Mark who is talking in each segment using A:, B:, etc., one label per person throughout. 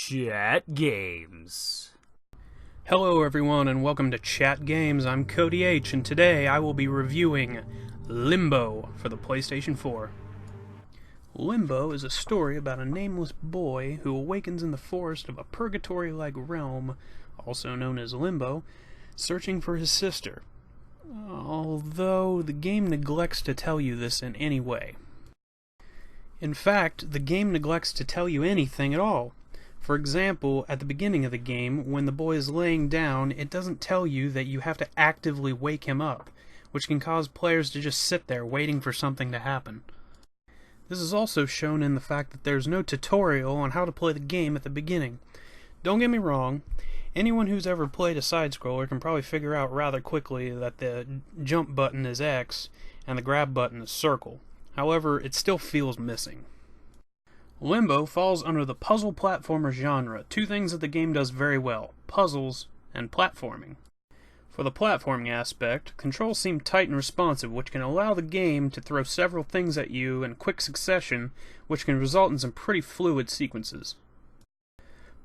A: Chat Games.
B: Hello everyone and welcome to Chat Games. I'm Cody H and today I will be reviewing Limbo for the PlayStation 4. Limbo is a story about a nameless boy who awakens in the forest of a purgatory-like realm, also known as Limbo, searching for his sister. Although the game neglects to tell you this in any way. In fact, the game neglects to tell you anything at all. For example, at the beginning of the game, when the boy is laying down, it doesn't tell you that you have to actively wake him up, which can cause players to just sit there waiting for something to happen. This is also shown in the fact that there's no tutorial on how to play the game at the beginning. Don't get me wrong, anyone who's ever played a side-scroller can probably figure out rather quickly that the jump button is X and the grab button is circle. However, it still feels missing. Limbo falls under the puzzle platformer genre, two things that the game does very well: puzzles and platforming. For the platforming aspect, controls seem tight and responsive, which can allow the game to throw several things at you in quick succession, which can result in some pretty fluid sequences.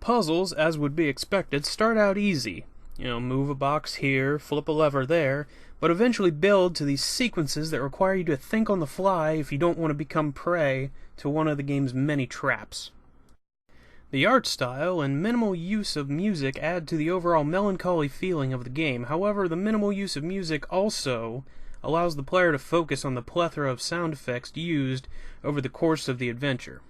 B: Puzzles, as would be expected, start out easy. Move a box here, flip a lever there, but eventually build to these sequences that require you to think on the fly if you don't want to become prey to one of the game's many traps. The art style and minimal use of music add to the overall melancholy feeling of the game. However, the minimal use of music also allows the player to focus on the plethora of sound effects used over the course of the adventure.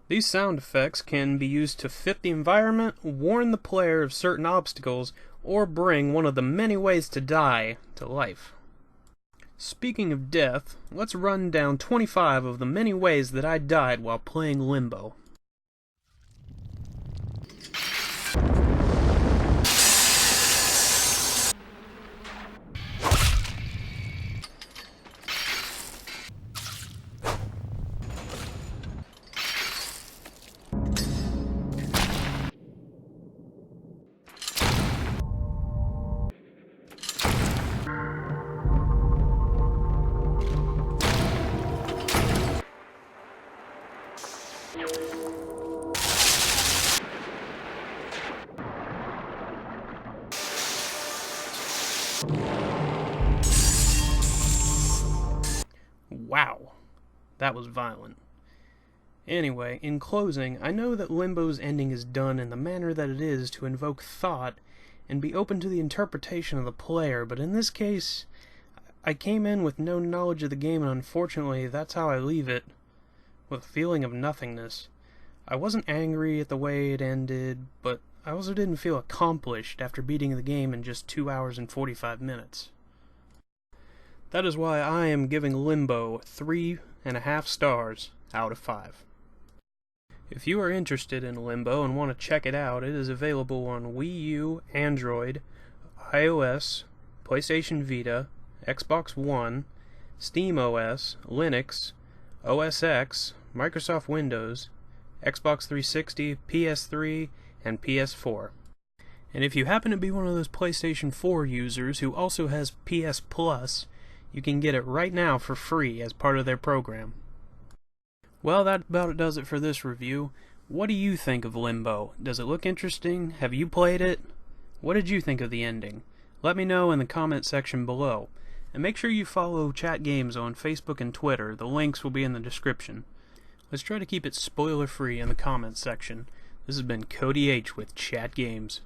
B: These sound effects can be used to fit the environment, warn the player of certain obstacles, or bring one of the many ways to die to life. Speaking of death, let's run down 25 of the many ways that I died while playing Limbo. Wow, that was violent. Anyway, in closing, I know that Limbo's ending is done in the manner that it is to invoke thought and be open to the interpretation of the player, but in this case, I came in with no knowledge of the game, and unfortunately, that's how I leave it, with a feeling of nothingness. I wasn't angry at the way it ended, but I also didn't feel accomplished after beating the game in just 2 hours and 45 minutes. That is why I am giving Limbo 3.5 stars out of 5. If you are interested in Limbo and want to check it out, it is available on Wii U, Android, iOS, PlayStation Vita, Xbox One, SteamOS, Linux, OS X, Microsoft Windows, Xbox 360, PS3, and PS4. And if you happen to be one of those PlayStation 4 users who also has PS Plus, you can get it right now for free as part of their program. Well, that about does it for this review. What do you think of Limbo? Does it look interesting? Have you played it? What did you think of the ending? Let me know in the comment section below. And make sure you follow Chat Games on Facebook and Twitter. The links will be in the description. Let's try to keep it spoiler-free in the comments section. This has been Cody H with Chat Games.